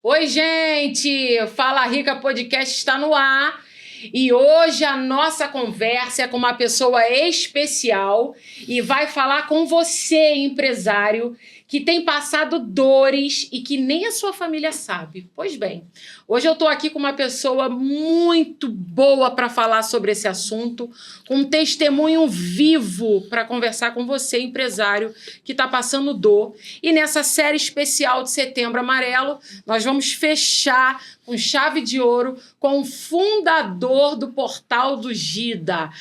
Oi, gente! Fala Rica Podcast está no ar e hoje a nossa conversa é com uma pessoa especial e vai falar com você, empresário, que tem passado dores e que nem a sua família sabe. Pois bem, hoje eu estou aqui com uma pessoa muito boa para falar sobre esse assunto, com um testemunho vivo para conversar com você, empresário, que está passando dor. E nessa série especial de Setembro Amarelo, nós vamos fechar com chave de ouro com o fundador do Portal do Gida.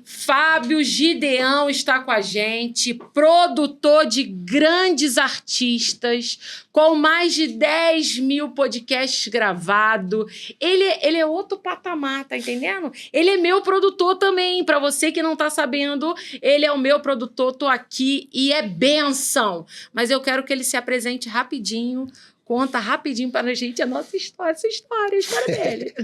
Fábio Gideão está com a gente, produtor de grandes artistas, com mais de 10 mil podcasts gravados. Ele é outro patamar, tá entendendo? Ele é meu produtor também, para você que não tá sabendo, ele é o meu produtor, tô aqui e é bênção. Mas eu quero que ele se apresente rapidinho. Conta rapidinho para a gente a nossa história, a história dele.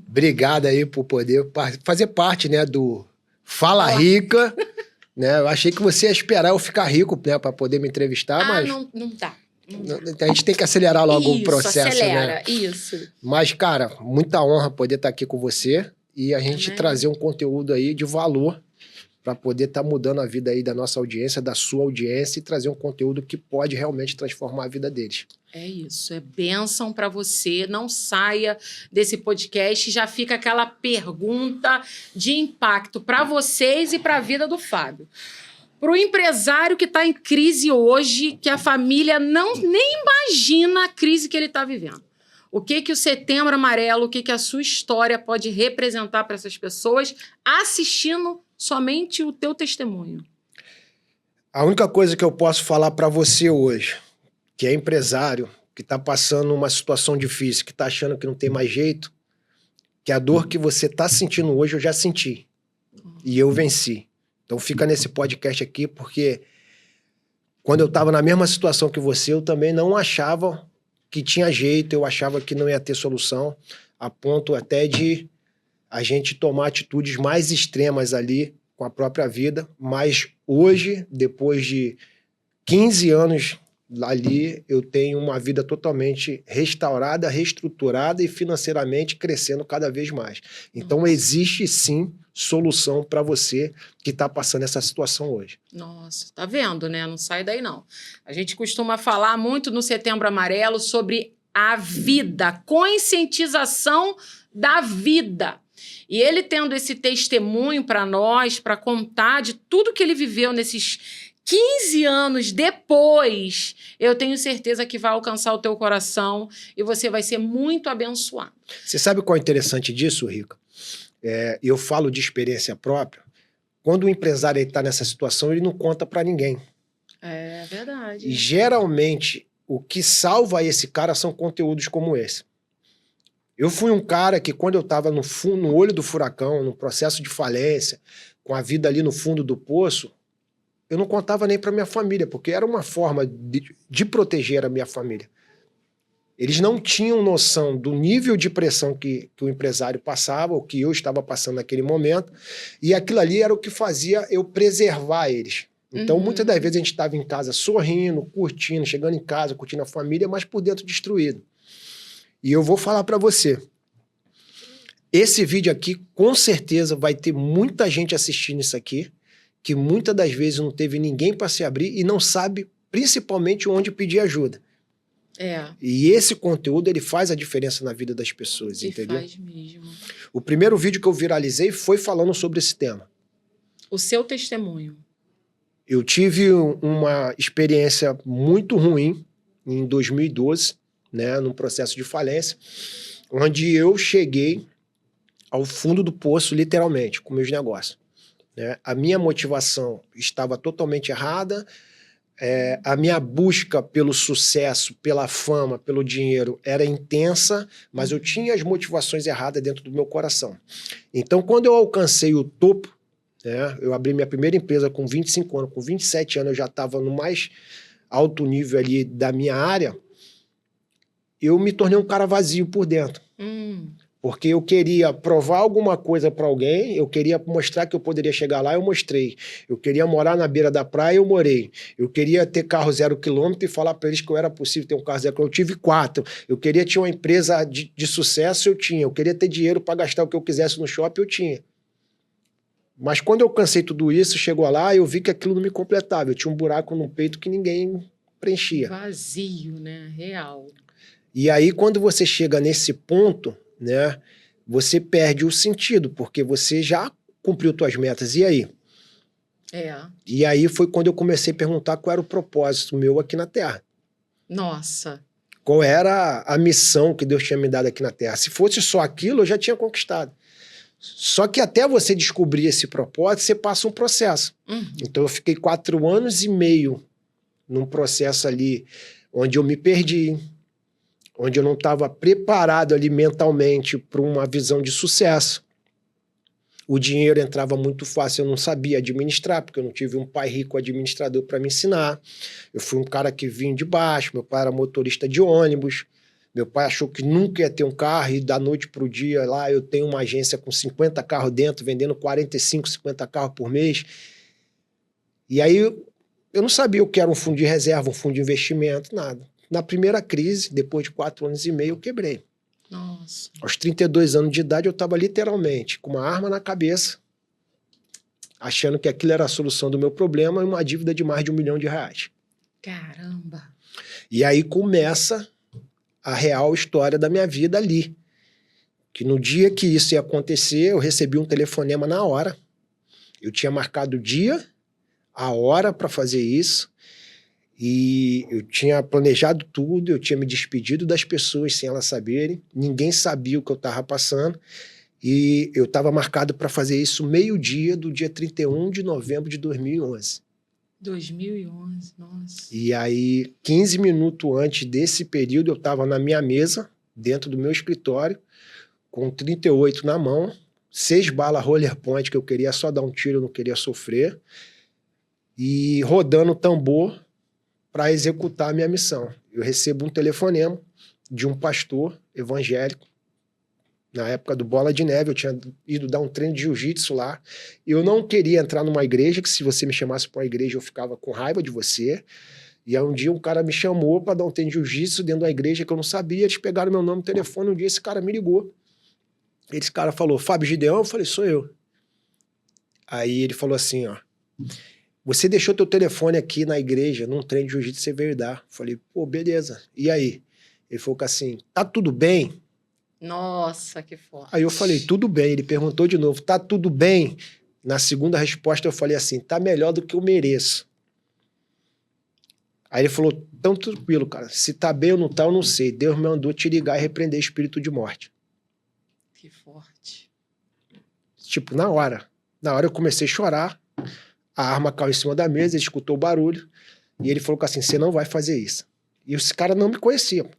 Obrigado aí por poder fazer parte, né, do Fala Rica. Né? Eu achei que você ia esperar eu ficar rico, né, para poder me entrevistar, mas... não dá. A gente tem que acelerar logo o processo, acelera, né? Isso. Mas, cara, muita honra poder estar aqui com você e a gente trazer um conteúdo aí de valor para poder estar mudando a vida aí da nossa audiência, da sua audiência e trazer um conteúdo que pode realmente transformar a vida deles. É isso, é bênção para você. Não saia desse podcast, já fica aquela pergunta de impacto para vocês e para a vida do Fábio. Para o empresário que está em crise hoje, que a família nem imagina a crise que ele está vivendo. O que o Setembro Amarelo, o que a sua história pode representar para essas pessoas assistindo somente o teu testemunho? A única coisa que eu posso falar para você hoje, que é empresário, que está passando uma situação difícil, que está achando que não tem mais jeito, que a dor que você está sentindo hoje eu já senti. E eu venci. Então fica nesse podcast aqui, porque quando eu estava na mesma situação que você, eu também não achava que tinha jeito, eu achava que não ia ter solução, a ponto até de a gente tomar atitudes mais extremas ali com a própria vida. Mas hoje, depois de 15 anos ali, eu tenho uma vida totalmente restaurada, reestruturada e financeiramente crescendo cada vez mais. Então existe sim solução para você que está passando essa situação hoje. Nossa, tá vendo, né? Não sai daí, não. A gente costuma falar muito no Setembro Amarelo sobre a vida, conscientização da vida. E ele tendo esse testemunho para nós, para contar de tudo que ele viveu nesses 15 anos depois, eu tenho certeza que vai alcançar o teu coração e você vai ser muito abençoado. Você sabe qual é interessante disso, Rica? Eu falo de experiência própria. Quando o empresário está nessa situação, ele não conta para ninguém. É verdade. E geralmente, o que salva esse cara são conteúdos como esse. Eu fui um cara que, quando eu estava no olho do furacão, no processo de falência, com a vida ali no fundo do poço, eu não contava nem para minha família, porque era uma forma de proteger a minha família. Eles não tinham noção do nível de pressão que o empresário passava, ou que eu estava passando naquele momento, e aquilo ali era o que fazia eu preservar eles. Então, muitas das vezes a gente estava em casa sorrindo, curtindo, chegando em casa, curtindo a família, mas por dentro destruído. E eu vou falar para você, esse vídeo aqui, com certeza, vai ter muita gente assistindo isso aqui, que muitas das vezes não teve ninguém para se abrir e não sabe, principalmente, onde pedir ajuda. E esse conteúdo, ele faz a diferença na vida das pessoas, entendeu? Faz mesmo. O primeiro vídeo que eu viralizei foi falando sobre esse tema. O seu testemunho. Eu tive uma experiência muito ruim em 2012, né, num processo de falência, onde eu cheguei ao fundo do poço, literalmente, com meus negócios. Né? A minha motivação estava totalmente errada, a minha busca pelo sucesso, pela fama, pelo dinheiro era intensa, mas eu tinha as motivações erradas dentro do meu coração. Então, quando eu alcancei o topo, né, eu abri minha primeira empresa com 25 anos, com 27 anos eu já estava no mais alto nível ali da minha área, eu me tornei um cara vazio por dentro. Porque eu queria provar alguma coisa para alguém, eu queria mostrar que eu poderia chegar lá, eu mostrei. Eu queria morar na beira da praia, eu morei. Eu queria ter carro 0 km e falar para eles que eu era possível ter um carro 0 km. Eu tive 4. Eu queria ter uma empresa de sucesso, eu tinha. Eu queria ter dinheiro para gastar o que eu quisesse no shopping, eu tinha. Mas quando eu cansei tudo isso, chegou lá, eu vi que aquilo não me completava. Eu tinha um buraco no peito que ninguém preenchia. Vazio, né? Real. E aí, quando você chega nesse ponto, né, você perde o sentido, porque você já cumpriu suas metas. E aí? E aí foi quando eu comecei a perguntar qual era o propósito meu aqui na Terra. Nossa. Qual era a missão que Deus tinha me dado aqui na Terra. Se fosse só aquilo, eu já tinha conquistado. Só que até você descobrir esse propósito, você passa um processo. Então eu fiquei 4 anos e meio num processo ali onde eu me perdi, onde eu não estava preparado ali mentalmente para uma visão de sucesso. O dinheiro entrava muito fácil, eu não sabia administrar, porque eu não tive um pai rico administrador para me ensinar. Eu fui um cara que vinha de baixo, meu pai era motorista de ônibus, meu pai achou que nunca ia ter um carro e da noite para o dia lá eu tenho uma agência com 50 carros dentro, vendendo 45, 50 carros por mês. E aí eu não sabia o que era um fundo de reserva, um fundo de investimento, nada. Na primeira crise, depois de 4 anos e meio, eu quebrei. Nossa. Aos 32 anos de idade, eu estava literalmente com uma arma na cabeça, achando que aquilo era a solução do meu problema e uma dívida de mais de R$1 milhão. Caramba. E aí começa a real história da minha vida ali. Que no dia que isso ia acontecer, eu recebi um telefonema na hora. Eu tinha marcado o dia, a hora para fazer isso. E eu tinha planejado tudo, eu tinha me despedido das pessoas sem elas saberem, ninguém sabia o que eu estava passando, e eu estava marcado para fazer isso meio-dia do dia 31 de novembro de 2011. 2011, nossa. E aí, 15 minutos antes desse período, eu estava na minha mesa, dentro do meu escritório, com 38 na mão, 6 balas roller point, que eu queria só dar um tiro, eu não queria sofrer, e rodando o tambor, para executar a minha missão. Eu recebo um telefonema de um pastor evangélico. Na época do Bola de Neve, eu tinha ido dar um treino de jiu-jitsu lá. Eu não queria entrar numa igreja, que se você me chamasse para uma igreja, eu ficava com raiva de você. E aí um dia um cara me chamou para dar um treino de jiu-jitsu dentro da igreja que eu não sabia. Eles pegaram meu nome no telefone. Um dia esse cara me ligou. Esse cara falou, Fábio Gideão? Eu falei, sou eu. Aí ele falou assim, ó. Você deixou teu telefone aqui na igreja, num treino de jiu-jitsu, você veio dar. Falei, pô, beleza. E aí? Ele falou assim, tá tudo bem? Nossa, que forte. Aí eu falei, tudo bem. Ele perguntou de novo, tá tudo bem? Na segunda resposta eu falei assim, tá melhor do que eu mereço. Aí ele falou, tão tranquilo, cara. Se tá bem ou não tá, eu não sei. Deus me mandou te ligar e repreender espírito de morte. Que forte. Tipo, na hora. Na hora eu comecei a chorar. A arma caiu em cima da mesa, ele escutou o barulho, e ele falou assim, você não vai fazer isso. E esse cara não me conhecia.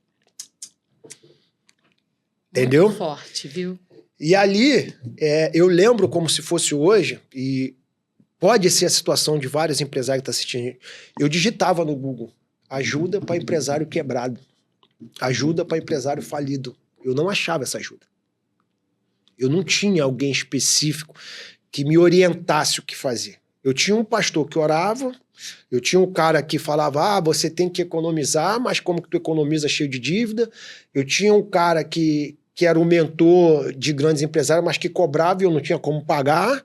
Entendeu? Muito forte, viu? E ali, eu lembro como se fosse hoje, e pode ser a situação de vários empresários que estão assistindo. Eu digitava no Google, ajuda para empresário quebrado, ajuda para empresário falido. Eu não achava essa ajuda. Eu não tinha alguém específico que me orientasse o que fazer. Eu tinha um pastor que orava, eu tinha um cara que falava, você tem que economizar, mas como que tu economiza cheio de dívida? Eu tinha um cara que era um mentor de grandes empresários, mas que cobrava e eu não tinha como pagar,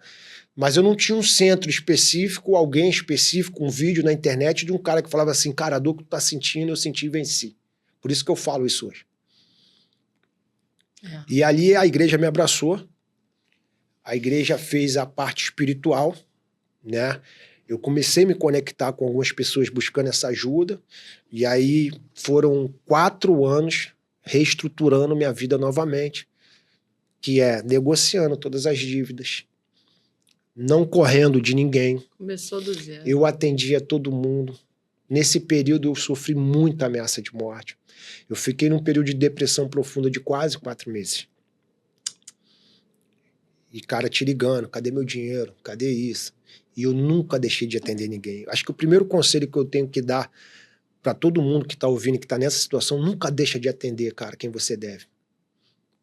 mas eu não tinha um centro específico, alguém específico, um vídeo na internet de um cara que falava assim, cara, a dor que tu tá sentindo, eu senti e venci. Por isso que eu falo isso hoje. E ali a igreja me abraçou, a igreja fez a parte espiritual, né? Eu comecei a me conectar com algumas pessoas buscando essa ajuda, e aí foram 4 anos reestruturando minha vida novamente, que é negociando todas as dívidas, não correndo de ninguém. Começou do zero. Eu atendia todo mundo. Nesse período eu sofri muita ameaça de morte. Eu fiquei num período de depressão profunda de quase 4 meses. E cara te ligando, cadê meu dinheiro? Cadê isso? E eu nunca deixei de atender ninguém. Acho que o primeiro conselho que eu tenho que dar para todo mundo que está ouvindo, que está nessa situação, nunca deixa de atender, cara, quem você deve.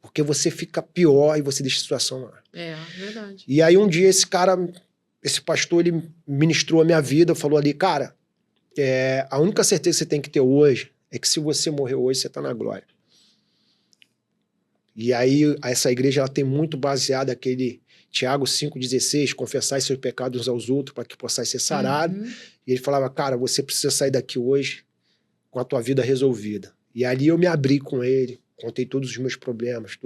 Porque você fica pior e você deixa a situação lá. É, verdade. E aí um dia esse pastor, ele ministrou a minha vida, falou ali, cara, a única certeza que você tem que ter hoje é que se você morrer hoje, você tá na glória. E aí essa igreja ela tem muito baseado aquele Tiago 5,16, confessai seus pecados uns aos outros para que possais ser sarado. E ele falava, cara, você precisa sair daqui hoje com a tua vida resolvida. E ali eu me abri com ele, contei todos os meus problemas,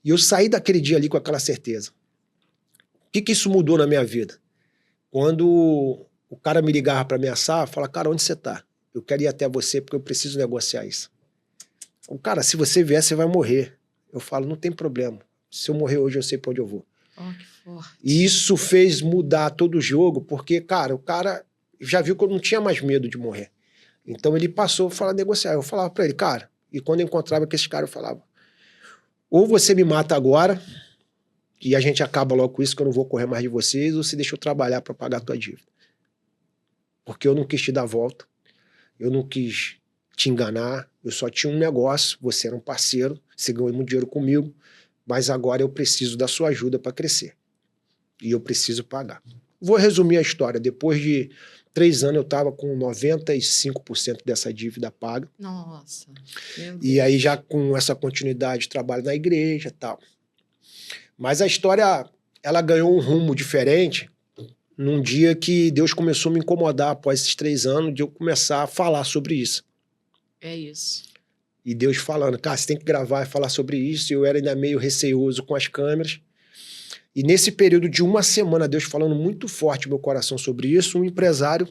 e eu saí daquele dia ali com aquela certeza. O que isso mudou na minha vida? Quando o cara me ligava para ameaçar, falava, cara, onde você tá? Eu quero ir até você porque eu preciso negociar isso. O cara, se você vier, você vai morrer. Eu falo, não tem problema. Se eu morrer hoje, eu sei para onde eu vou. Oh, que forte. E isso fez mudar todo o jogo, porque, cara, o cara já viu que eu não tinha mais medo de morrer. Então ele passou a falar, negociar. Eu falava para ele, cara, e quando eu encontrava com esse cara, eu falava, ou você me mata agora, e a gente acaba logo com isso, que eu não vou correr mais de vocês, ou você deixa eu trabalhar para pagar a tua dívida. Porque eu não quis te dar volta, eu não quis te enganar, eu só tinha um negócio, você era um parceiro, você ganhou muito dinheiro comigo, mas agora eu preciso da sua ajuda para crescer. E eu preciso pagar. Vou resumir a história. Depois de 3 anos, eu estava com 95% dessa dívida paga. Nossa. Meu Deus. E aí já com essa continuidade de trabalho na igreja e tal. Mas a história, ela ganhou um rumo diferente num dia que Deus começou a me incomodar após esses 3 anos de eu começar a falar sobre isso. É isso. E Deus falando, cara, você tem que gravar e falar sobre isso. E eu era ainda meio receoso com as câmeras. E nesse período de 1 semana, Deus falando muito forte no meu coração sobre isso, um empresário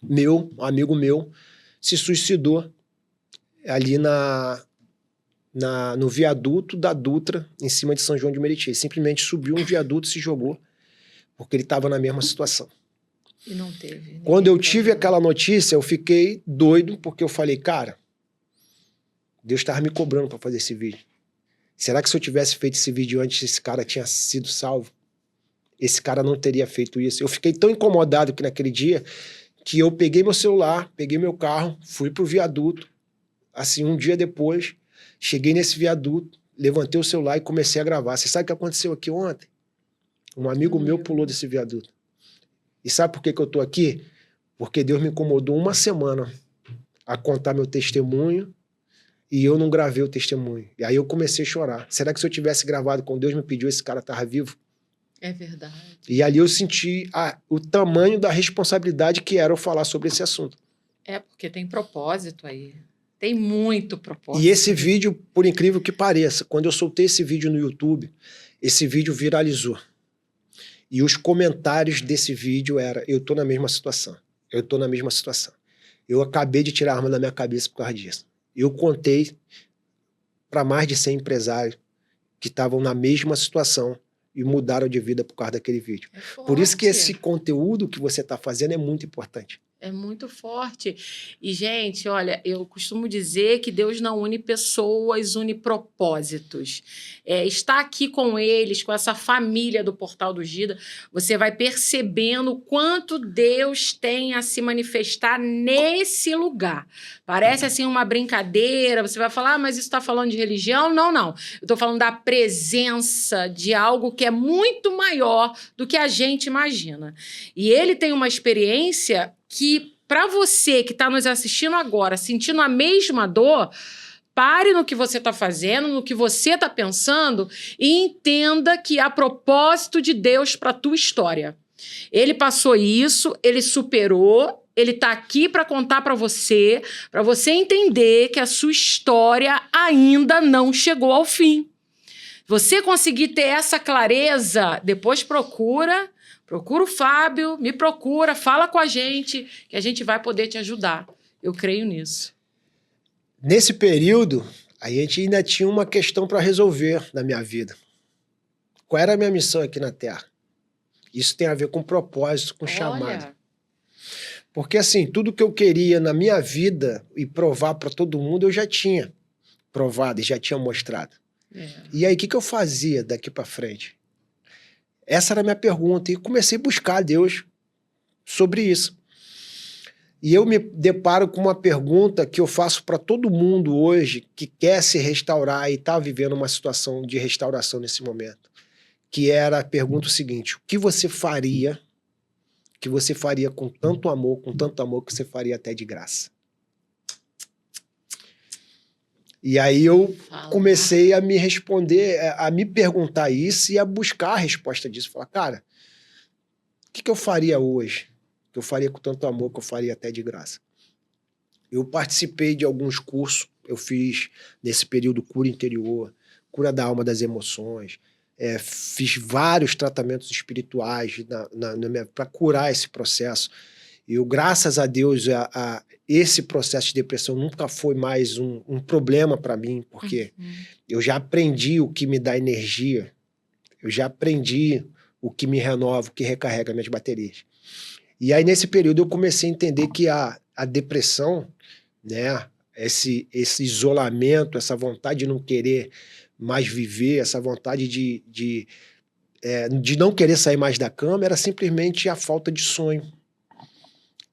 meu, um amigo meu, se suicidou ali no viaduto da Dutra, em cima de São João de Meriti. Ele simplesmente subiu um viaduto e se jogou, porque ele estava na mesma situação. E não teve. Quando eu tive aquela notícia, eu fiquei doido, porque eu falei, cara, Deus estava me cobrando para fazer esse vídeo. Será que se eu tivesse feito esse vídeo antes, esse cara tinha sido salvo? Esse cara não teria feito isso. Eu fiquei tão incomodado que naquele dia, que eu peguei meu celular, peguei meu carro, fui pro viaduto. Assim, um dia depois, cheguei nesse viaduto, levantei o celular e comecei a gravar. Você sabe o que aconteceu aqui ontem? Um amigo meu pulou desse viaduto. E sabe por que eu tô aqui? Porque Deus me incomodou 1 semana a contar meu testemunho, e eu não gravei o testemunho. E aí eu comecei a chorar. Será que se eu tivesse gravado quando Deus me pediu, esse cara estava vivo? É verdade. E ali eu senti o tamanho da responsabilidade que era eu falar sobre esse assunto. É, porque tem propósito aí. Tem muito propósito. E esse vídeo, por incrível que pareça, quando eu soltei esse vídeo no YouTube, esse vídeo viralizou. E os comentários desse vídeo eram, eu tô na mesma situação. Eu tô na mesma situação. Eu acabei de tirar a arma da minha cabeça por causa disso. Eu contei para mais de 100 empresários que estavam na mesma situação e mudaram de vida por causa daquele vídeo. Por isso que esse conteúdo que você está fazendo é muito importante. É muito forte. E, gente, olha, eu costumo dizer que Deus não une pessoas, une propósitos. Estar aqui com eles, com essa família do Portal do Gida, você vai percebendo o quanto Deus tem a se manifestar nesse lugar. Parece, assim, uma brincadeira. Você vai falar, mas isso está falando de religião? Não, não. Eu estou falando da presença de algo que é muito maior do que a gente imagina. E ele tem uma experiência que, para você que está nos assistindo agora, sentindo a mesma dor, pare no que você está fazendo, no que você está pensando e entenda que há propósito de Deus para a tua história. Ele passou isso, ele superou, ele está aqui para contar para você entender que a sua história ainda não chegou ao fim. Você conseguir ter essa clareza, depois procura o Fábio, me procura, fala com a gente, que a gente vai poder te ajudar. Eu creio nisso. Nesse período, a gente ainda tinha uma questão para resolver na minha vida. Qual era a minha missão aqui na Terra? Isso tem a ver com propósito, com chamado. Porque, assim, tudo que eu queria na minha vida e provar para todo mundo, eu já tinha provado e já tinha mostrado. E aí, o que eu fazia daqui para frente? Essa era a minha pergunta. E comecei a buscar a Deus sobre isso. E eu me deparo com uma pergunta que eu faço para todo mundo hoje que quer se restaurar e está vivendo uma situação de restauração nesse momento, que era a pergunta seguinte: o que você faria com tanto amor que você faria até de graça? E aí eu comecei a me responder, a me perguntar isso e a buscar a resposta disso. Falar, cara, o que eu faria hoje? Que eu faria com tanto amor que eu faria até de graça? Eu participei de alguns cursos, eu fiz nesse período cura interior, cura da alma, das emoções, fiz vários tratamentos espirituais para curar esse processo. Eu, graças a Deus, esse processo de depressão nunca foi mais um problema para mim, porque eu já aprendi o que me dá energia, eu já aprendi o que me renova, o que recarrega minhas baterias. E aí, nesse período, eu comecei a entender que a depressão, né, esse isolamento, essa vontade de não querer mais viver, essa vontade de não querer sair mais da cama, era simplesmente a falta de sonho.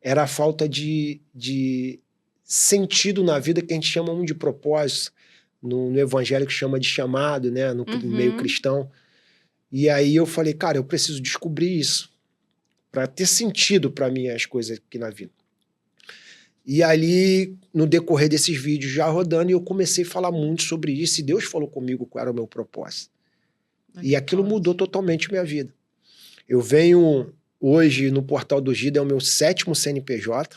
Era a falta de sentido na vida, que a gente chama de propósito, no evangélico chama de chamado, né, no meio cristão. E aí eu falei, cara, eu preciso descobrir isso, para ter sentido para mim as coisas aqui na vida. E ali, no decorrer desses vídeos já rodando, eu comecei a falar muito sobre isso, e Deus falou comigo qual era o meu propósito. E aquilo mudou totalmente minha vida. Eu venho hoje no Portal do Gida, é o meu 7º CNPJ,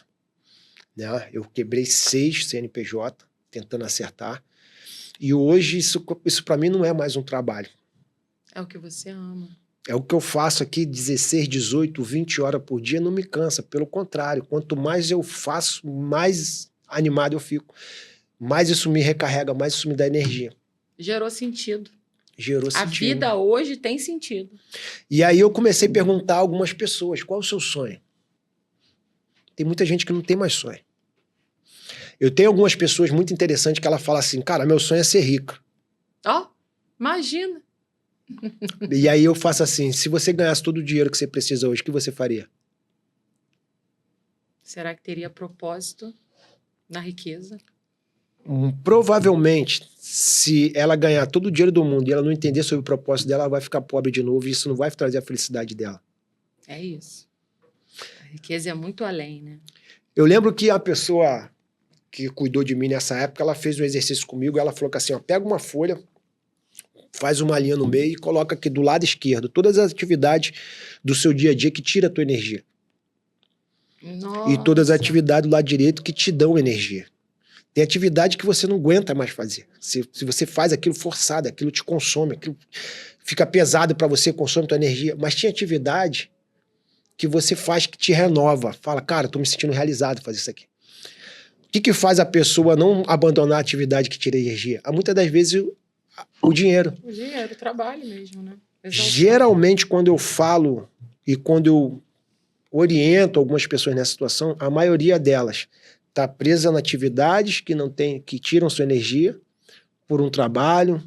né? Eu quebrei 6 CNPJ, tentando acertar. E hoje isso para mim não é mais um trabalho. É o que você ama. É o que eu faço aqui 16, 18, 20 horas por dia, não me cansa. Pelo contrário, quanto mais eu faço, mais animado eu fico. Mais isso me recarrega, mais isso me dá energia. Gerou sentido. Gerou sentido. A vida hoje tem sentido. E aí eu comecei a perguntar a algumas pessoas, qual é o seu sonho? Tem muita gente que não tem mais sonho. Eu tenho algumas pessoas muito interessantes que ela fala assim, cara, meu sonho é ser rica. Ó, imagina. E aí eu faço assim, se você ganhasse todo o dinheiro que você precisa hoje, o que você faria? Será que teria propósito na riqueza? Provavelmente, se ela ganhar todo o dinheiro do mundo e ela não entender sobre o propósito dela, ela vai ficar pobre de novo e isso não vai trazer a felicidade dela. É isso. A riqueza é muito além, né? Eu lembro que a pessoa que cuidou de mim nessa época, ela fez um exercício comigo, ela falou que assim, ó, pega uma folha, faz uma linha no meio e coloca aqui do lado esquerdo todas as atividades do seu dia a dia que tira a tua energia. Nossa. E todas as atividades do lado direito que te dão energia. Tem atividade que você não aguenta mais fazer. Se você faz aquilo forçado, aquilo te consome, aquilo fica pesado para você, consome tua energia. Mas tem atividade que você faz que te renova. Fala, cara, tô me sentindo realizado fazer isso aqui. O que faz a pessoa não abandonar a atividade que tira energia? Muitas das vezes o dinheiro. O dinheiro, o trabalho mesmo, né? Exaltado. Geralmente, quando eu falo e quando eu oriento algumas pessoas nessa situação, a maioria delas está presa em atividades que tiram sua energia por um trabalho,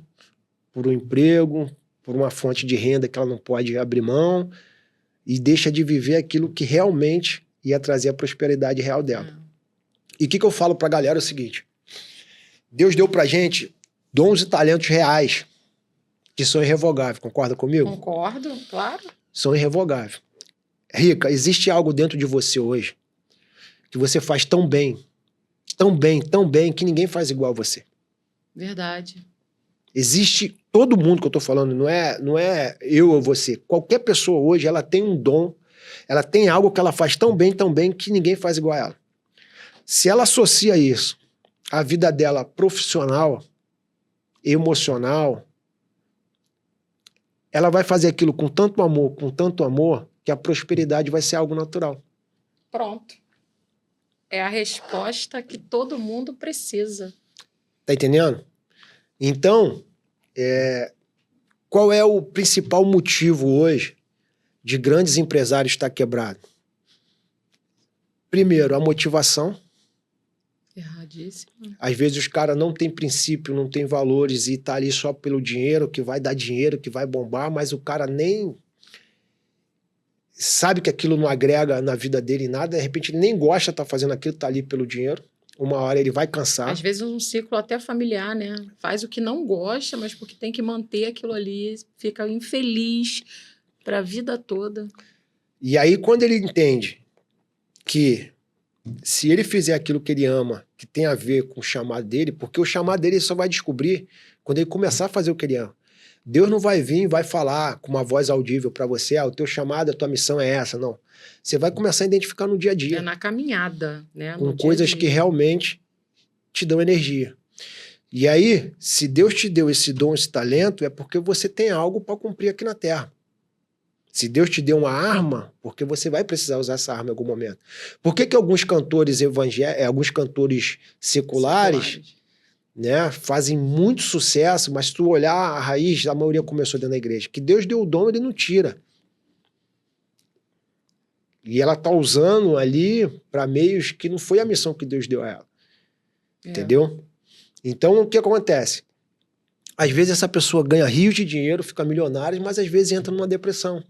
por um emprego, por uma fonte de renda que ela não pode abrir mão e deixa de viver aquilo que realmente ia trazer a prosperidade real dela. E o que eu falo para a galera é o seguinte, Deus deu pra gente dons e talentos reais que são irrevogáveis, concorda comigo? Concordo, claro. São irrevogáveis. Rica, existe algo dentro de você hoje que você faz tão bem, que ninguém faz igual a você. Verdade. Existe todo mundo que eu tô falando, não é eu ou você. Qualquer pessoa hoje, ela tem um dom, ela tem algo que ela faz tão bem, que ninguém faz igual a ela. Se ela associa isso à vida dela profissional, emocional, ela vai fazer aquilo com tanto amor, que a prosperidade vai ser algo natural. Pronto. É a resposta que todo mundo precisa. Tá entendendo? Então, qual é o principal motivo hoje de grandes empresários estar quebrados? Primeiro, a motivação. Erradíssimo. Às vezes os caras não têm princípio, não têm valores e tá ali só pelo dinheiro, que vai dar dinheiro, que vai bombar, mas o cara nem sabe que aquilo não agrega na vida dele em nada, de repente ele nem gosta de estar fazendo aquilo, tá ali pelo dinheiro. Uma hora ele vai cansar. Às vezes um ciclo até familiar, né? Faz o que não gosta, mas porque tem que manter aquilo ali, fica infeliz para a vida toda. E aí, quando ele entende que se ele fizer aquilo que ele ama, que tem a ver com o chamado dele, porque o chamado dele ele só vai descobrir quando ele começar a fazer o que ele ama. Deus não vai vir e vai falar com uma voz audível para você, o teu chamado, a tua missão é essa, não. Você vai começar a identificar no dia a dia. É na caminhada, né? Com coisas que realmente te dão energia. E aí, se Deus te deu esse dom, esse talento, é porque você tem algo para cumprir aqui na Terra. Se Deus te deu uma arma, porque você vai precisar usar essa arma em algum momento. Por que alguns cantores alguns cantores seculares, né, fazem muito sucesso, mas se tu olhar a raiz, a maioria começou dentro da igreja. Que Deus deu o dom, ele não tira. E ela tá usando ali para meios que não foi a missão que Deus deu a ela. Entendeu? Então, o que acontece? Às vezes essa pessoa ganha rios de dinheiro, fica milionária, mas às vezes entra numa depressão.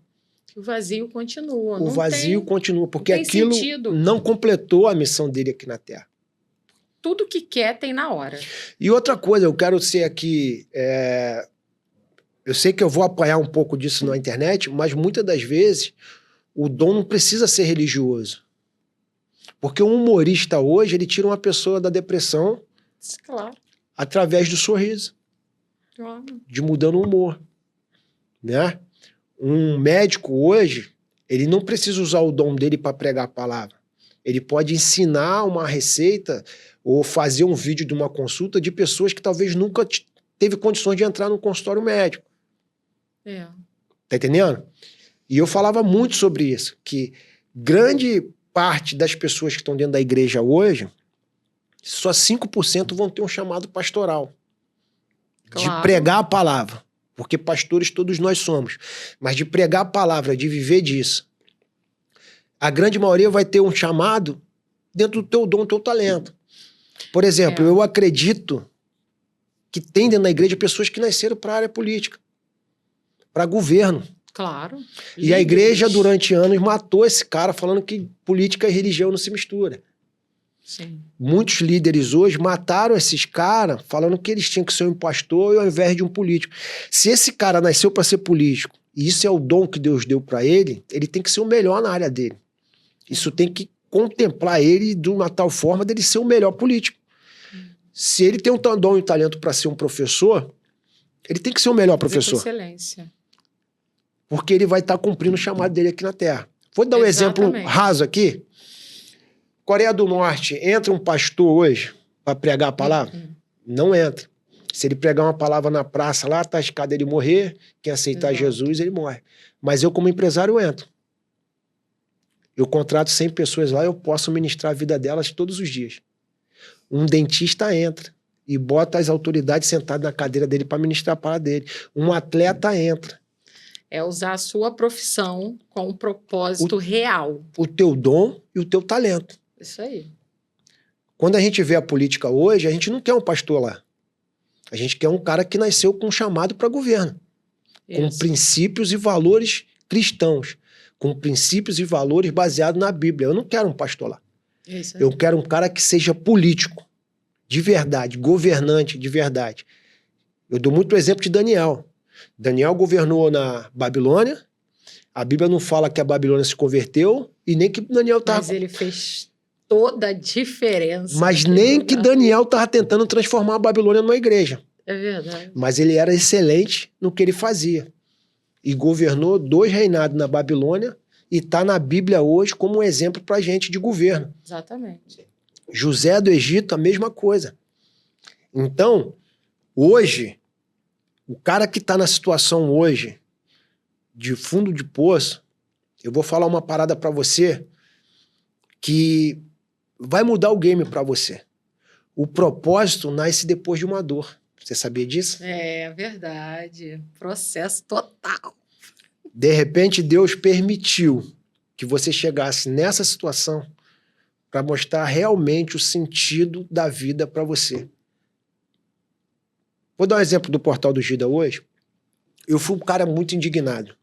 O vazio continua. O vazio continua, porque aquilo não completou a missão dele aqui na Terra. Tudo que quer tem na hora. E outra coisa, eu quero ser aqui... Eu sei que eu vou apanhar um pouco disso na internet, mas muitas das vezes o dom não precisa ser religioso. Porque um humorista hoje, ele tira uma pessoa da depressão através do sorriso. De mudando o humor. Né? Um médico hoje, ele não precisa usar o dom dele para pregar a palavra. Ele pode ensinar uma receita ou fazer um vídeo de uma consulta de pessoas que talvez nunca teve condições de entrar no consultório médico. Tá entendendo? E eu falava muito sobre isso, que grande parte das pessoas que estão dentro da igreja hoje, só 5% vão ter um chamado pastoral. De pregar a palavra. Porque pastores todos nós somos. Mas de pregar a palavra, de viver disso. A grande maioria vai ter um chamado dentro do teu dom, do teu talento. Por exemplo, eu acredito que tem dentro da igreja pessoas que nasceram para a área política. Para governo. Claro. E a igreja, durante anos, matou esse cara falando que política e religião não se mistura. Sim. Muitos líderes hoje mataram esses caras falando que eles tinham que ser um pastor ao invés de um político. Se esse cara nasceu para ser político, e isso é o dom que Deus deu para ele, ele tem que ser o melhor na área dele. Isso tem que contemplar ele de uma tal forma dele ser o melhor político. Se ele tem um dom e um talento para ser um professor, ele tem que ser o melhor professor. Excelência. Porque ele vai estar cumprindo o chamado dele aqui na Terra. Vou dar um exemplo raso aqui. Coreia do Norte, entra um pastor hoje para pregar a palavra? Não entra. Se ele pregar uma palavra na praça lá, tá a escada ele morrer, quem aceitar Jesus, ele morre. Mas eu, como empresário, entro. Eu contrato 100 pessoas lá, eu posso ministrar a vida delas todos os dias. Um dentista entra e bota as autoridades sentadas na cadeira dele para ministrar a palavra dele. Um atleta entra. É usar a sua profissão com um propósito real. O teu dom e o teu talento. Isso aí. Quando a gente vê a política hoje, a gente não quer um pastor lá. A gente quer um cara que nasceu com um chamado para governo. Com princípios e valores cristãos. Com princípios e valores baseados na Bíblia. Eu não quero um pastor lá. Isso aí. Eu quero um cara que seja político. De verdade. Governante de verdade. Eu dou muito exemplo de Daniel. Daniel governou na Babilônia. A Bíblia não fala que a Babilônia se converteu e nem que Daniel estava... Mas ele fez toda a diferença. Mas nem que Daniel estava tentando transformar a Babilônia numa igreja. É verdade. Mas ele era excelente no que ele fazia. E governou 2 reinados na Babilônia e está na Bíblia hoje como um exemplo para a gente de governo. Exatamente. José do Egito, a mesma coisa. Então, hoje, o cara que está na situação hoje de fundo de poço, eu vou falar uma parada para você que vai mudar o game para você. O propósito nasce depois de uma dor. Você sabia disso? É verdade. Processo total. De repente, Deus permitiu que você chegasse nessa situação para mostrar realmente o sentido da vida para você. Vou dar um exemplo do Portal do Gida hoje. Eu fui um cara muito indignado.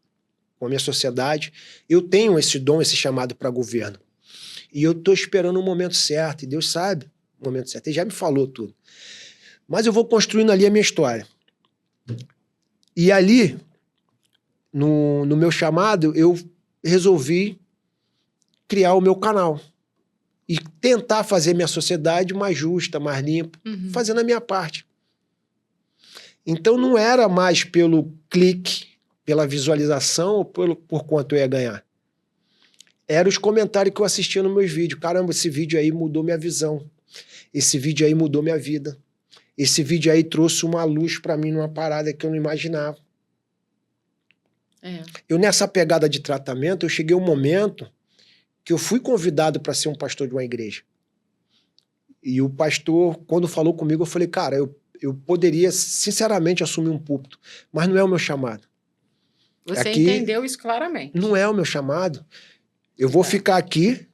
com a minha sociedade. Eu tenho esse dom, esse chamado para governo. E eu estou esperando o momento certo, e Deus sabe o momento certo. Ele já me falou tudo. Mas eu vou construindo ali a minha história. E ali, no meu chamado, eu resolvi criar o meu canal. E tentar fazer minha sociedade mais justa, mais limpa, fazendo a minha parte. Então não era mais pelo clique, pela visualização ou por quanto eu ia ganhar. Eram os comentários que eu assistia nos meus vídeos. Caramba, esse vídeo aí mudou minha visão. Esse vídeo aí mudou minha vida. Esse vídeo aí trouxe uma luz para mim numa parada que eu não imaginava. Eu, nessa pegada de tratamento, eu cheguei a um momento que eu fui convidado para ser um pastor de uma igreja. E o pastor, quando falou comigo, eu falei, cara, eu poderia, sinceramente, assumir um púlpito, mas não é o meu chamado. Você aqui, entendeu isso claramente. Não é o meu chamado. Eu vou ficar aqui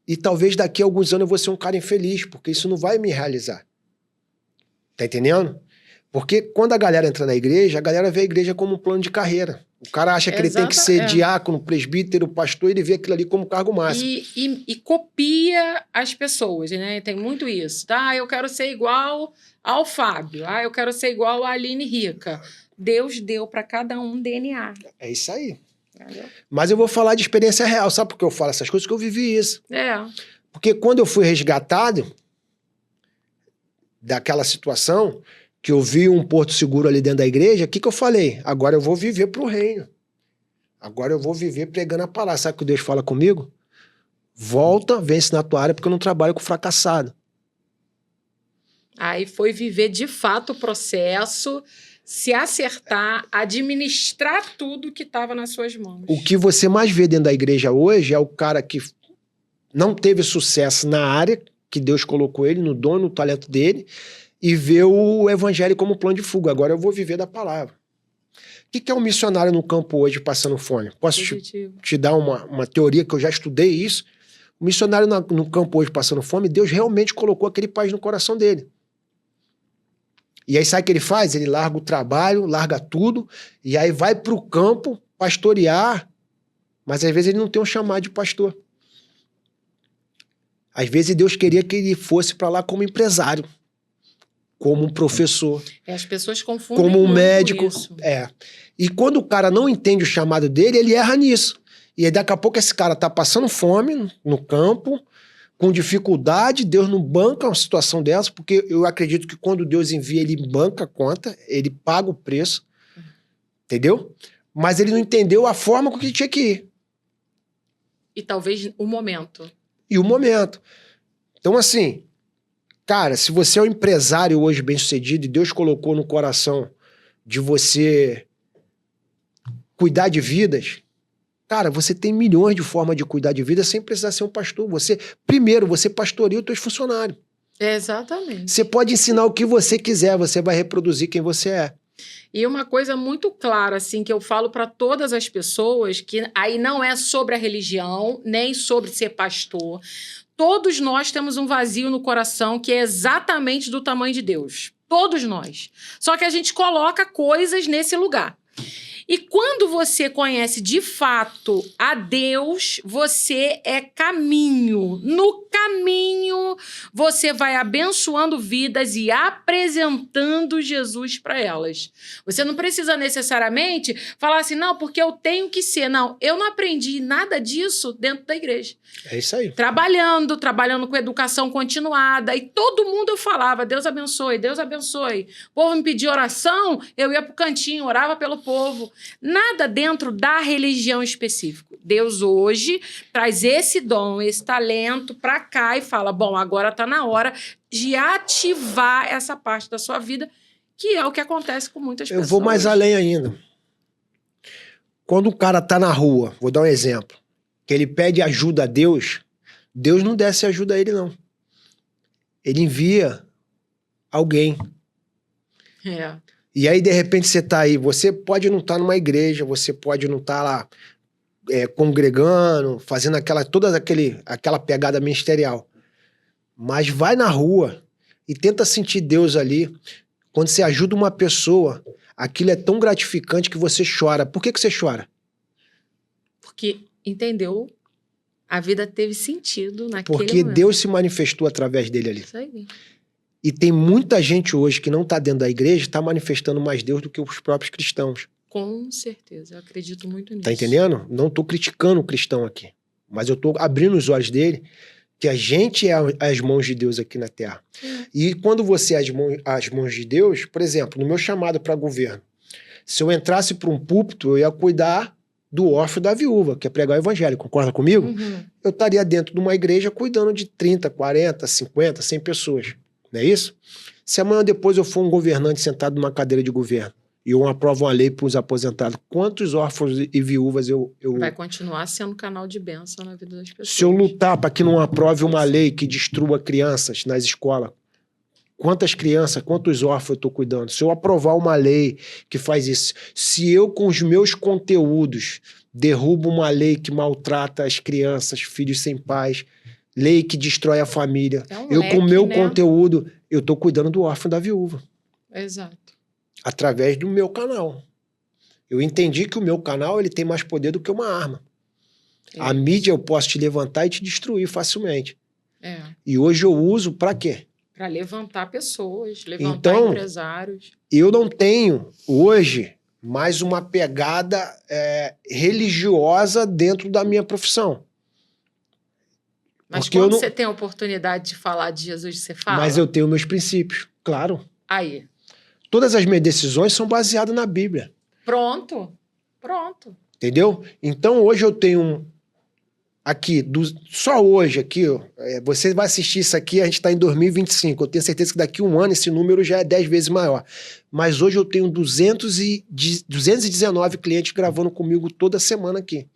e talvez daqui a alguns anos eu vou ser um cara infeliz, porque isso não vai me realizar. Tá entendendo? Porque quando a galera entra na igreja, a galera vê a igreja como um plano de carreira. O cara acha que ele tem que ser diácono, presbítero, pastor, ele vê aquilo ali como cargo máximo. E copia as pessoas, né? Tem muito isso. Tá? Eu quero ser igual ao Fábio. Eu quero ser igual à Aline Rica. Deus deu para cada um DNA. É isso aí. Entendeu? Mas eu vou falar de experiência real. Sabe por que eu falo essas coisas? Porque eu vivi isso. Porque quando eu fui resgatado daquela situação, que eu vi um porto seguro ali dentro da igreja, o que eu falei? Agora eu vou viver pro reino. Agora eu vou viver pregando a palavra. Sabe o que Deus fala comigo? Volta, vence na tua área, porque eu não trabalho com fracassado. Aí foi viver de fato o processo, se acertar, administrar tudo que estava nas suas mãos. O que você mais vê dentro da igreja hoje é o cara que não teve sucesso na área que Deus colocou ele, no dom, no talento dele, e vê o evangelho como plano de fuga. Agora eu vou viver da palavra. O que é um missionário no campo hoje passando fome? Posso te dar uma teoria que eu já estudei isso? O missionário no campo hoje passando fome, Deus realmente colocou aquele paz no coração dele. E aí sabe o que ele faz? Ele larga o trabalho, larga tudo, e aí vai para o campo pastorear, mas às vezes ele não tem um chamado de pastor. Às vezes Deus queria que ele fosse para lá como empresário, como um professor. As pessoas confundem como um médico. Isso. E quando o cara não entende o chamado dele, ele erra nisso. E aí daqui a pouco esse cara tá passando fome no campo, com dificuldade, Deus não banca uma situação dessa, porque eu acredito que quando Deus envia, ele banca a conta, ele paga o preço, entendeu? Mas ele não entendeu a forma com que tinha que ir. E talvez o momento. E o momento. Então, assim, cara, se você é um empresário hoje bem-sucedido e Deus colocou no coração de você cuidar de vidas, cara, você tem milhões de formas de cuidar de vida sem precisar ser um pastor. Primeiro, você pastoreia os teus funcionários. Exatamente. Você pode ensinar o que você quiser, você vai reproduzir quem você é. E uma coisa muito clara, assim, que eu falo para todas as pessoas, que aí não é sobre a religião, nem sobre ser pastor. Todos nós temos um vazio no coração que é exatamente do tamanho de Deus. Todos nós. Só que a gente coloca coisas nesse lugar. E quando você conhece de fato a Deus, você é caminho. No caminho, você vai abençoando vidas e apresentando Jesus para elas. Você não precisa necessariamente falar assim, não, porque eu tenho que ser. Não, eu não aprendi nada disso dentro da igreja. É isso aí. Trabalhando com educação continuada. E todo mundo eu falava, Deus abençoe, Deus abençoe. O povo me pedia oração, eu ia pro cantinho, orava pelo povo. Nada dentro da religião específica. Deus hoje traz esse dom, esse talento para cá e fala, bom, agora está na hora de ativar essa parte da sua vida, que é o que acontece com muitas pessoas. Eu vou mais além ainda. Quando o cara tá na rua, vou dar um exemplo, que ele pede ajuda a Deus, Deus não desce ajuda a ele, não. Ele envia alguém. E aí, de repente, você tá aí, você pode não estar numa igreja, você pode não estar lá congregando, fazendo toda aquela pegada ministerial. Mas vai na rua e tenta sentir Deus ali. Quando você ajuda uma pessoa, aquilo é tão gratificante que você chora. Por que você chora? Porque, entendeu? A vida teve sentido naquele Porque momento. Deus se manifestou através dele ali. Isso aí. E tem muita gente hoje que não está dentro da igreja, está manifestando mais Deus do que os próprios cristãos. Com certeza, eu acredito muito nisso. Tá entendendo? Não estou criticando o cristão aqui, mas eu estou abrindo os olhos dele que a gente é as mãos de Deus aqui na Terra. E quando você é as mãos de Deus, por exemplo, no meu chamado para governo, se eu entrasse para um púlpito, eu ia cuidar do órfão e da viúva, que é pregar o evangelho, concorda comigo? Eu estaria dentro de uma igreja cuidando de 30, 40, 50, 100 pessoas. Não é isso? Se amanhã depois eu for um governante sentado numa cadeira de governo e eu aprovo uma lei para os aposentados, quantos órfãos e viúvas eu... Vai continuar sendo canal de bênção na vida das pessoas. Se eu lutar para que não aprove uma lei que destrua crianças nas escolas, quantas crianças, quantos órfãos eu estou cuidando? Se eu aprovar uma lei que faz isso, se eu com os meus conteúdos derrubo uma lei que maltrata as crianças, filhos sem pais, lei que destrói a família, eu com o meu conteúdo, eu estou cuidando do órfão e da viúva. Exato. Através do meu canal. Eu entendi que o meu canal ele tem mais poder do que uma arma. A mídia eu posso te levantar e te destruir facilmente. E hoje eu uso para quê? Para levantar pessoas, levantar empresários. Eu não tenho hoje mais uma pegada religiosa dentro da minha profissão. Mas quando você tem a oportunidade de falar de Jesus, você fala? Mas eu tenho meus princípios, claro. Aí. Todas as minhas decisões são baseadas na Bíblia. Pronto. Entendeu? Então hoje eu tenho aqui, só hoje aqui, você vai assistir isso aqui, a gente está em 2025, eu tenho certeza que daqui a um ano esse número já é 10 vezes maior. Mas hoje eu tenho 219 clientes gravando comigo toda semana aqui.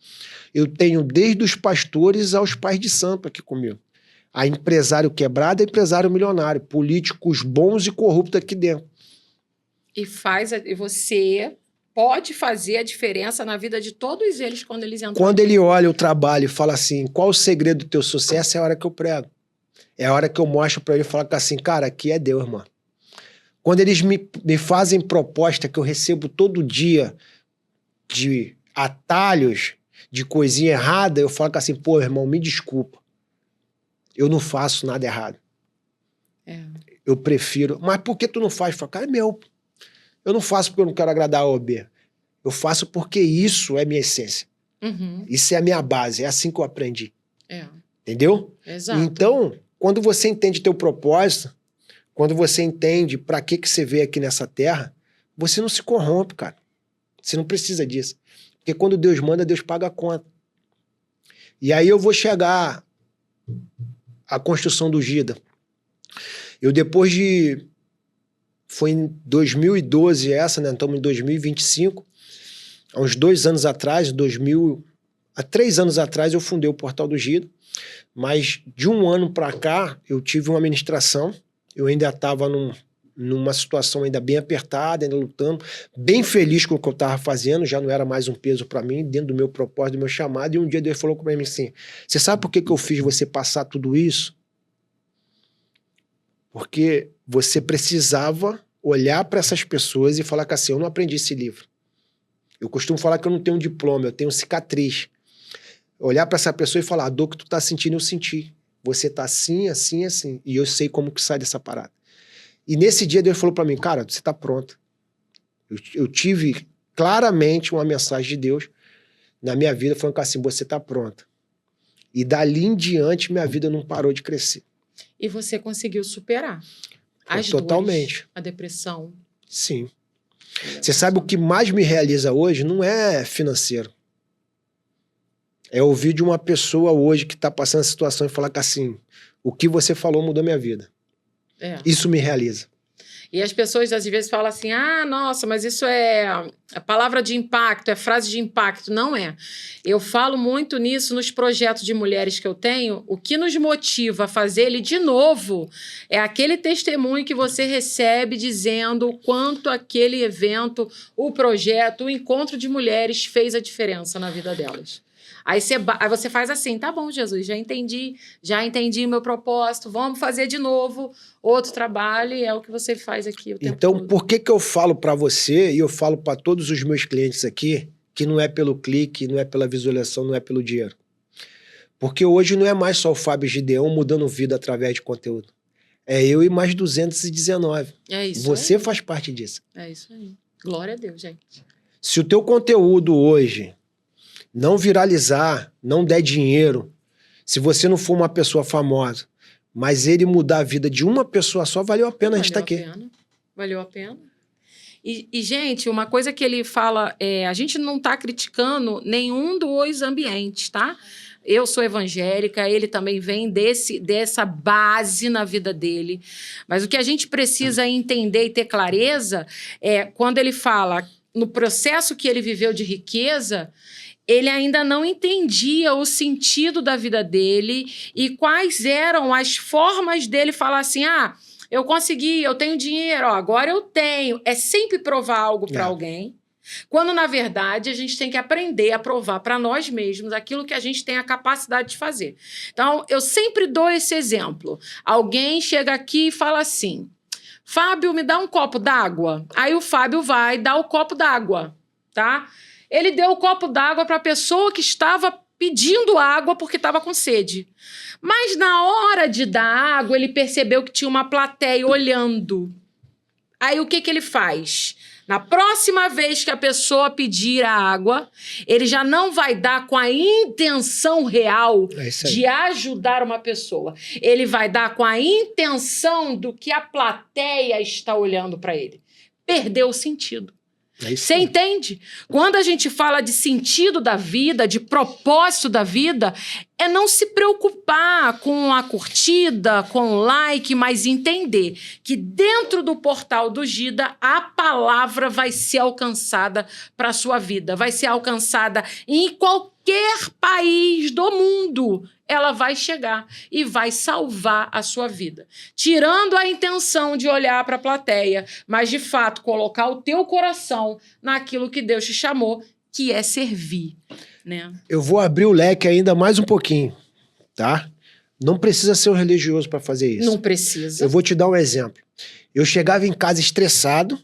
Eu tenho desde os pastores aos pais de santo aqui comigo. A empresário quebrado, a empresário milionário, políticos bons e corruptos aqui dentro. E você pode fazer a diferença na vida de todos eles quando eles entram. Quando ele olha o trabalho e fala assim, qual o segredo do teu sucesso, é a hora que eu prego. É a hora que eu mostro para ele e falo assim, cara, aqui é Deus, mano. Quando eles me fazem proposta que eu recebo todo dia de atalhos, de coisinha errada, eu falo assim, pô, irmão, me desculpa. Eu não faço nada errado. Eu prefiro. Mas por que tu não faz? Eu falo, cara, é meu. Eu não faço porque eu não quero agradar a A ou B. Eu faço porque isso é minha essência. Isso é a minha base. É assim que eu aprendi. Entendeu? Exato. Então, quando você entende teu propósito, quando você entende para que você veio aqui nessa terra, você não se corrompe, cara. Você não precisa disso. Porque quando Deus manda, Deus paga a conta. E aí eu vou chegar à construção do Gida. Eu depois de... Foi em 2012 essa, né? Estamos em 2025. Há uns 2 anos atrás, há 3 anos atrás, eu fundei o Portal do Gida. Mas de um ano para cá, eu tive uma administração. Eu ainda estava numa situação ainda bem apertada, ainda lutando, bem feliz com o que eu estava fazendo, já não era mais um peso para mim, dentro do meu propósito, do meu chamado. E um dia Deus falou para mim assim, você sabe por que eu fiz você passar tudo isso? Porque você precisava olhar para essas pessoas e falar que assim, eu não aprendi esse livro. Eu costumo falar que eu não tenho um diploma, eu tenho cicatriz. Olhar para essa pessoa e falar, a dor que tu tá sentindo, eu senti. Você tá assim, assim, assim. E eu sei como que sai dessa parada. E nesse dia Deus falou para mim, cara, você tá pronto. Eu tive claramente uma mensagem de Deus na minha vida, falando assim, você tá pronta. E dali em diante, minha vida não parou de crescer. E você conseguiu superar as totalmente. Dores, a depressão. Sim. Você sabe o que mais me realiza hoje? Não é financeiro. É ouvir de uma pessoa hoje que está passando essa situação e falar que assim, o que você falou mudou minha vida. Isso me realiza. E as pessoas às vezes falam assim, ah, nossa, mas isso é palavra de impacto, é frase de impacto. Não é. Eu falo muito nisso nos projetos de mulheres que eu tenho. O que nos motiva a fazer ele de novo é aquele testemunho que você recebe dizendo o quanto aquele evento, o projeto, o encontro de mulheres fez a diferença na vida delas. Aí você faz assim, tá bom, Jesus, já entendi o meu propósito, vamos fazer de novo outro trabalho, e é o que você faz aqui o tempo Então, todo. por que eu falo para você, e eu falo para todos os meus clientes aqui, que não é pelo clique, não é pela visualização, não é pelo dinheiro? Porque hoje não é mais só o Fábio Gideão mudando vida através de conteúdo. É eu e mais 219. É isso Você aí. faz parte disso. É isso aí. Glória a Deus, gente. Se o teu conteúdo hoje não viralizar, não der dinheiro, se você não for uma pessoa famosa, mas ele mudar a vida de uma pessoa só, valeu a pena a gente estar aqui. Valeu a pena. E, gente, uma coisa que ele fala, a gente não está criticando nenhum dos ambientes, tá? Eu sou evangélica, ele também vem dessa base na vida dele. Mas o que a gente precisa entender e ter clareza é quando ele fala no processo que ele viveu de riqueza, ele ainda não entendia o sentido da vida dele e quais eram as formas dele falar assim, eu consegui, eu tenho dinheiro, agora eu tenho. É sempre provar algo para alguém, quando, na verdade, a gente tem que aprender a provar para nós mesmos aquilo que a gente tem a capacidade de fazer. Então, eu sempre dou esse exemplo. Alguém chega aqui e fala assim, Fábio, me dá um copo d'água. Aí o Fábio vai dar o copo d'água, tá? Ele deu o copo d'água para a pessoa que estava pedindo água porque estava com sede. Mas na hora de dar água, ele percebeu que tinha uma plateia olhando. Aí o que ele faz? Na próxima vez que a pessoa pedir a água, ele já não vai dar com a intenção real de ajudar uma pessoa. Ele vai dar com a intenção do que a plateia está olhando para ele. Perdeu o sentido. Você entende? Quando a gente fala de sentido da vida, de propósito da vida, é não se preocupar com a curtida, com o like, mas entender que dentro do portal do Gida, a palavra vai ser alcançada para a sua vida. Vai ser alcançada em qualquer país do mundo. Ela vai chegar e vai salvar a sua vida. Tirando a intenção de olhar para a plateia, mas, de fato, colocar o teu coração naquilo que Deus te chamou, que é servir, né? Eu vou abrir o leque ainda mais um pouquinho, tá? Não precisa ser um religioso para fazer isso. Não precisa. Eu vou te dar um exemplo. Eu chegava em casa estressado,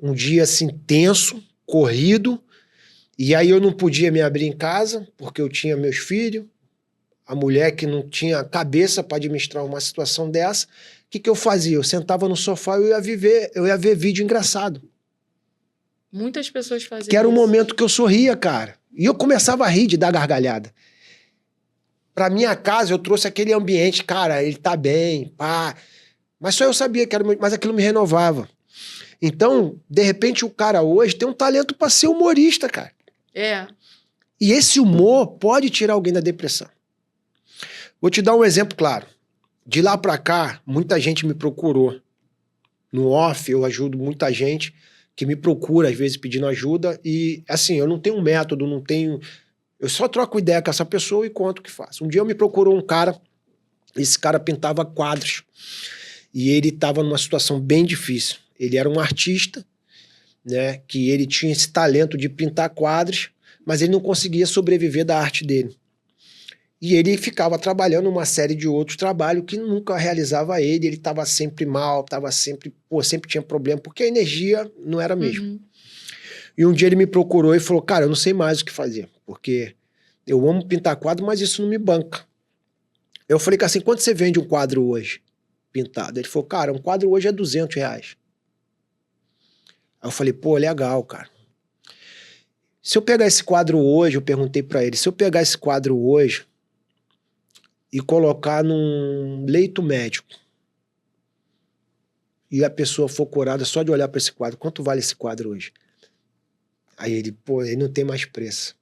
um dia assim tenso, corrido, e aí eu não podia me abrir em casa, porque eu tinha meus filhos, a mulher que não tinha cabeça para administrar uma situação dessa. O que eu fazia? Eu sentava no sofá e eu ia ver vídeo engraçado. Muitas pessoas fazem isso. Que era um momento que eu sorria, cara. E eu começava a rir de dar gargalhada. Pra minha casa, eu trouxe aquele ambiente, cara, ele tá bem, pá. Mas só eu sabia que era, mas aquilo me renovava. Então, de repente, o cara hoje tem um talento pra ser humorista, cara. E esse humor pode tirar alguém da depressão. Vou te dar um exemplo claro. De lá pra cá, muita gente me procurou. No off, eu ajudo muita gente que me procura, às vezes, pedindo ajuda. E, assim, eu não tenho um método, não tenho... Eu só troco ideia com essa pessoa e conto o que faço. Um dia me procurou um cara, esse cara pintava quadros. E ele estava numa situação bem difícil. Ele era um artista, né, que ele tinha esse talento de pintar quadros, mas ele não conseguia sobreviver da arte dele. E ele ficava trabalhando uma série de outros trabalhos que nunca realizava ele estava sempre mal, sempre tinha problema, porque a energia não era a mesma. E um dia ele me procurou e falou, cara, eu não sei mais o que fazer, porque eu amo pintar quadro, mas isso não me banca. Eu falei assim, quanto você vende um quadro hoje pintado? Ele falou, cara, um quadro hoje é R$200. Aí eu falei, pô, legal, cara. Se eu pegar esse quadro hoje, eu perguntei pra ele, se eu pegar esse quadro hoje e colocar num leito médico e a pessoa for curada só de olhar para esse quadro, quanto vale esse quadro hoje? Aí ele, pô, ele não tem mais preço.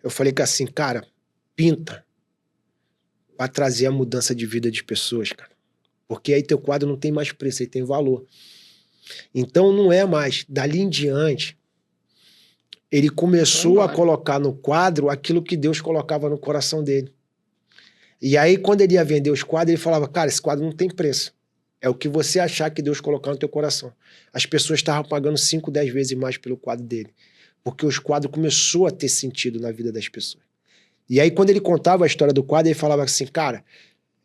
Eu falei que assim, cara, pinta para trazer a mudança de vida de pessoas, cara. Porque aí teu quadro não tem mais preço, aí tem valor. Então não é mais, dali em diante, ele começou a colocar no quadro aquilo que Deus colocava no coração dele. E aí, quando ele ia vender os quadros, ele falava, cara, esse quadro não tem preço. É o que você achar que Deus colocar no teu coração. As pessoas estavam pagando 5, 10 vezes mais pelo quadro dele. Porque os quadros começou a ter sentido na vida das pessoas. E aí, quando ele contava a história do quadro, ele falava assim, cara,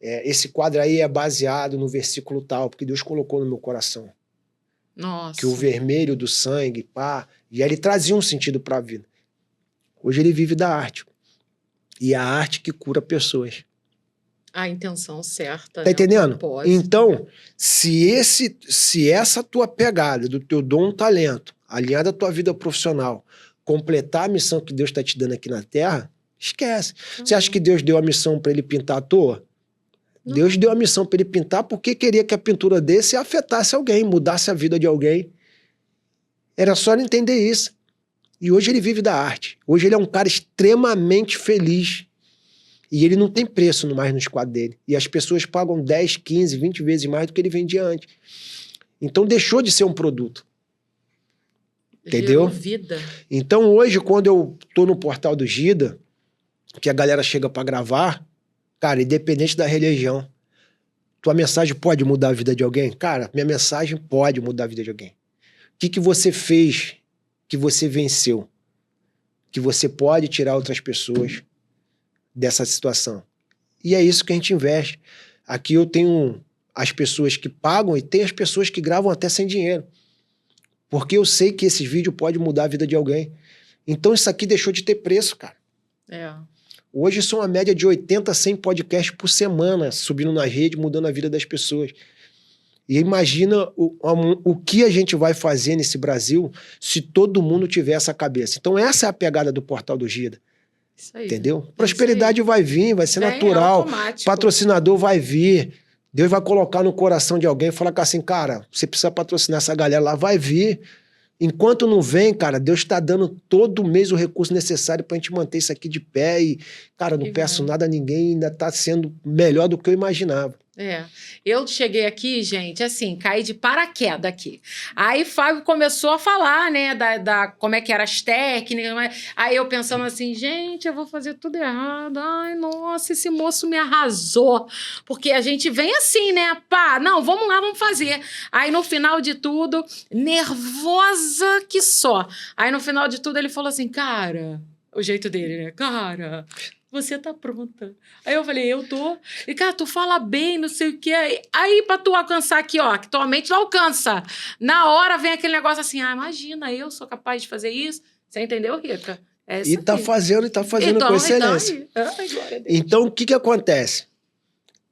esse quadro aí é baseado no versículo tal, porque Deus colocou no meu coração. Nossa. Que o vermelho do sangue, pá. E aí ele trazia um sentido para a vida. Hoje ele vive da arte. E é a arte que cura pessoas. A intenção certa. Tá entendendo? Propósito. Então, se essa tua pegada do teu dom, talento, alinhada à tua vida profissional, completar a missão que Deus está te dando aqui na Terra, esquece. Você acha que Deus deu a missão para ele pintar à toa? Não. Deus deu a missão para ele pintar porque queria que a pintura desse afetasse alguém, mudasse a vida de alguém. Era só ele entender isso. E hoje ele vive da arte. Hoje ele é um cara extremamente feliz. E ele não tem preço mais nos quadros dele. E as pessoas pagam 10, 15, 20 vezes mais do que ele vendia antes. Então deixou de ser um produto. Entendeu? Gerou vida. Então hoje, quando eu tô no portal do Gida, que a galera chega para gravar, cara, independente da religião, tua mensagem pode mudar a vida de alguém? Cara, minha mensagem pode mudar a vida de alguém. O que você fez que você venceu? Que você pode tirar outras pessoas dessa situação. E é isso que a gente investe. Aqui eu tenho as pessoas que pagam e tem as pessoas que gravam até sem dinheiro. Porque eu sei que esses vídeos podem mudar a vida de alguém. Então isso aqui deixou de ter preço, cara. Hoje são uma média de 80 a 100 podcasts por semana, subindo na rede, mudando a vida das pessoas. E imagina o que a gente vai fazer nesse Brasil se todo mundo tiver essa cabeça. Então essa é a pegada do Portal do Gida. Isso aí. Entendeu? Prosperidade vai vir, vai ser natural. Automático. Patrocinador vai vir. Deus vai colocar no coração de alguém e falar assim, cara, você precisa patrocinar essa galera lá, vai vir. Enquanto não vem, cara, Deus está dando todo mês o recurso necessário pra gente manter isso aqui de pé e, cara, não peço nada a ninguém, ainda tá sendo melhor do que eu imaginava. Eu cheguei aqui, gente, assim, caí de paraquedas aqui. Aí Fábio começou a falar, né, como é que eram as técnicas. Aí eu pensando assim, gente, eu vou fazer tudo errado. Ai, nossa, esse moço me arrasou. Porque a gente vem assim, né, pá, não, vamos lá, vamos fazer. Aí no final de tudo, nervosa que só. Aí no final de tudo ele falou assim, cara, o jeito dele, né, cara... Você tá pronta. Aí eu falei, eu tô. E, cara, tu fala bem, não sei o quê. Aí, pra tu alcançar aqui, ó, que tua mente não alcança. Na hora vem aquele negócio assim, imagina, eu sou capaz de fazer isso. Você entendeu, Rica? E tá fazendo então, com excelência. Então, o que acontece?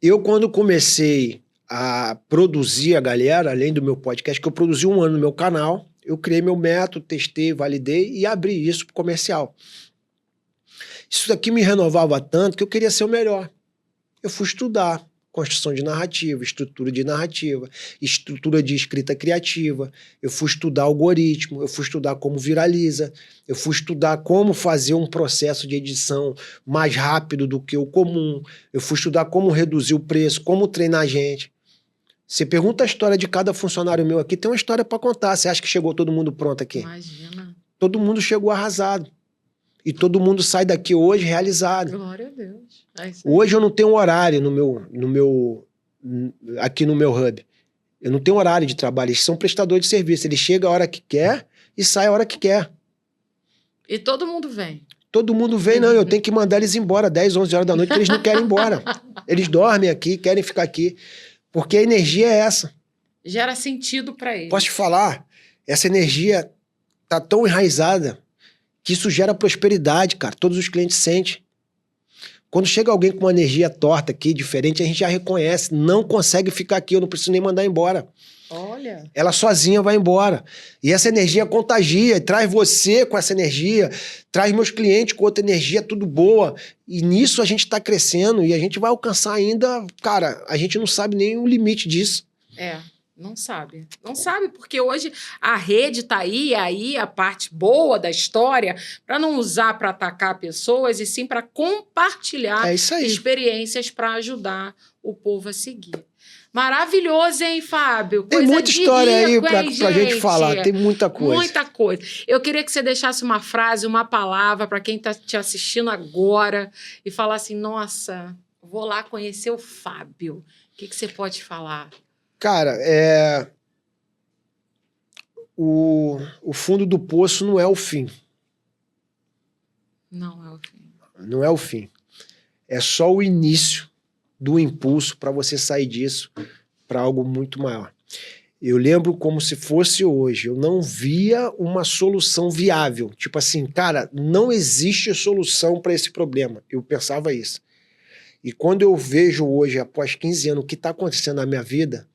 Eu, quando comecei a produzir a galera, além do meu podcast, que eu produzi 1 ano no meu canal, eu criei meu método, testei, validei e abri isso pro comercial. Isso daqui me renovava tanto que eu queria ser o melhor. Eu fui estudar construção de narrativa, estrutura de escrita criativa, eu fui estudar algoritmo, eu fui estudar como viraliza, eu fui estudar como fazer um processo de edição mais rápido do que o comum, eu fui estudar como reduzir o preço, como treinar a gente. Você pergunta a história de cada funcionário meu aqui, tem uma história para contar. Você acha que chegou todo mundo pronto aqui? Imagina. Todo mundo chegou arrasado. E todo mundo sai daqui hoje realizado. Glória a Deus. Hoje eu não tenho horário aqui no meu hub. Eu não tenho horário de trabalho. Eles são prestadores de serviço. Ele chega a hora que quer e sai a hora que quer. E todo mundo vem? Todo mundo vem, não. Eu tenho que mandar eles embora 10, 11 horas da noite, porque eles não querem ir embora. Eles dormem aqui, querem ficar aqui. Porque a energia é essa. Gera sentido para eles. Posso te falar? Essa energia tá tão enraizada que isso gera prosperidade, cara. Todos os clientes sentem. Quando chega alguém com uma energia torta aqui, diferente, a gente já reconhece. Não consegue ficar aqui, eu não preciso nem mandar embora. Olha. Ela sozinha vai embora. E essa energia contagia, e traz você com essa energia, traz meus clientes com outra energia, tudo boa. E nisso a gente tá crescendo e a gente vai alcançar ainda... Cara, a gente não sabe nem o limite disso. Não sabe. Não sabe, porque hoje a rede tá aí a parte boa da história, para não usar para atacar pessoas, e sim para compartilhar experiências para ajudar o povo a seguir. Maravilhoso, hein, Fábio? Tem muita história aí pra gente falar, tem muita coisa. Muita coisa. Eu queria que você deixasse uma frase, uma palavra para quem tá te assistindo agora e falar assim, nossa, vou lá conhecer o Fábio. O que você pode falar? Cara, o fundo do poço não é o fim. Não é o fim. Não é o fim. É só o início do impulso para você sair disso para algo muito maior. Eu lembro como se fosse hoje. Eu não via uma solução viável. Tipo assim, cara, não existe solução para esse problema. Eu pensava isso. E quando eu vejo hoje, após 15 anos, o que está acontecendo na minha vida,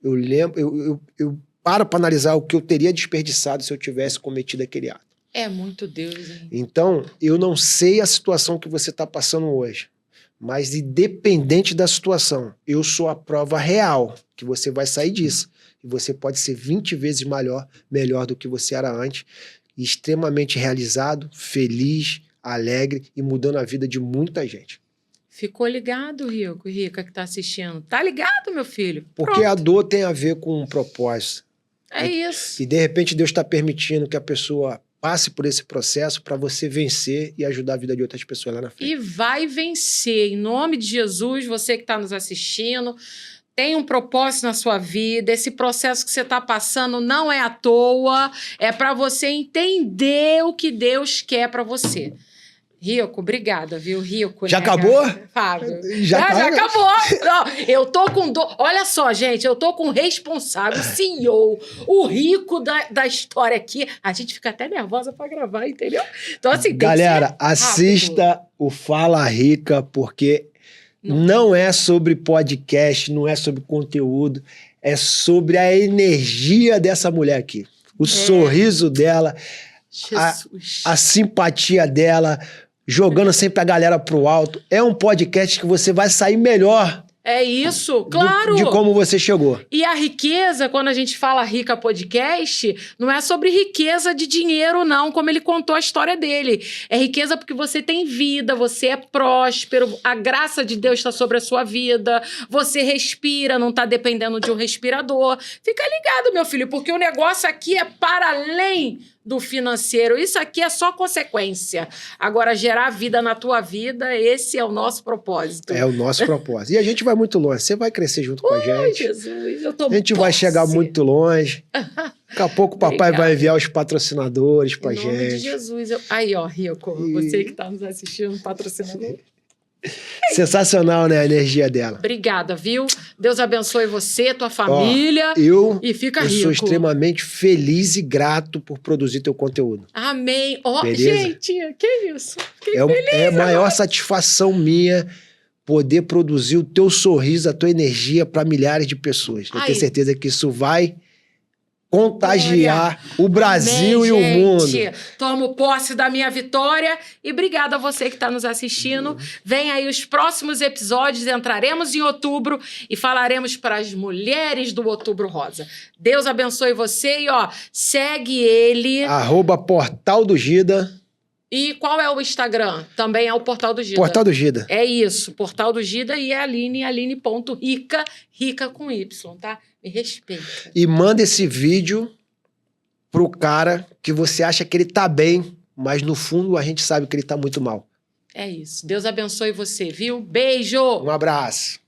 eu lembro, eu paro para analisar o que eu teria desperdiçado se eu tivesse cometido aquele ato. É muito Deus, hein? Então, eu não sei a situação que você está passando hoje, mas independente da situação, eu sou a prova real que você vai sair disso. E você pode ser 20 vezes melhor do que você era antes, extremamente realizado, feliz, alegre e mudando a vida de muita gente. Ficou ligado, Rica, que tá assistindo. Tá ligado, meu filho? Porque Pronto. a dor tem a ver com um propósito. É isso. E de repente Deus está permitindo que a pessoa passe por esse processo para você vencer e ajudar a vida de outras pessoas lá na frente. E vai vencer. Em nome de Jesus, você que está nos assistindo, tem um propósito na sua vida. Esse processo que você está passando não é à toa. É para você entender o que Deus quer para você. Rico, obrigada, viu? Rico. Já né, acabou? Fábio. Já acabou. Não, eu tô com dor. Olha só, gente, eu tô com o responsável, CEO, o rico da história aqui. A gente fica até nervosa pra gravar, entendeu? Então, assim, galera, assista o Fala Rica, porque não é sobre podcast, não é sobre conteúdo, é sobre a energia dessa mulher aqui. O sorriso dela, a simpatia dela, jogando sempre a galera pro alto. É um podcast que você vai sair melhor. É isso, claro. De como você chegou. E a riqueza, quando a gente fala Rica Podcast, não é sobre riqueza de dinheiro, não, como ele contou a história dele. É riqueza porque você tem vida, você é próspero, a graça de Deus está sobre a sua vida, você respira, não está dependendo de um respirador. Fica ligado, meu filho, porque o negócio aqui é para além do financeiro. Isso aqui é só consequência. Agora, gerar vida na tua vida, esse é o nosso propósito. É o nosso propósito. E a gente vai muito longe. Você vai crescer junto com a gente. Jesus, eu tô a gente vai chegar muito longe. Daqui a pouco o papai vai enviar os patrocinadores pra gente. Em nome de Jesus. Aí, ó, Rico, você que tá nos assistindo, patrocinador. Sensacional, né? A energia dela. Obrigada, viu? Deus abençoe você, tua família. E fica rico. Eu sou extremamente feliz e grato por produzir teu conteúdo. Amém. Gente, que isso? Fiquei feliz. É a maior satisfação minha poder produzir o teu sorriso, a tua energia para milhares de pessoas. Eu tenho certeza que isso vai contagiar o Brasil e o mundo. Tomo posse da minha vitória e obrigada a você que está nos assistindo. Vem aí os próximos episódios, entraremos em outubro e falaremos para as mulheres do Outubro Rosa. Deus abençoe você e, segue ele. @Portal do Gida. E qual é o Instagram? Também é o Portal do Gida. Portal do Gida. É isso, Portal do Gida e a Aline.rica, rica com Y, tá? Me respeita. E manda esse vídeo pro cara que você acha que ele tá bem, mas no fundo a gente sabe que ele tá muito mal. É isso. Deus abençoe você, viu? Beijo! Um abraço.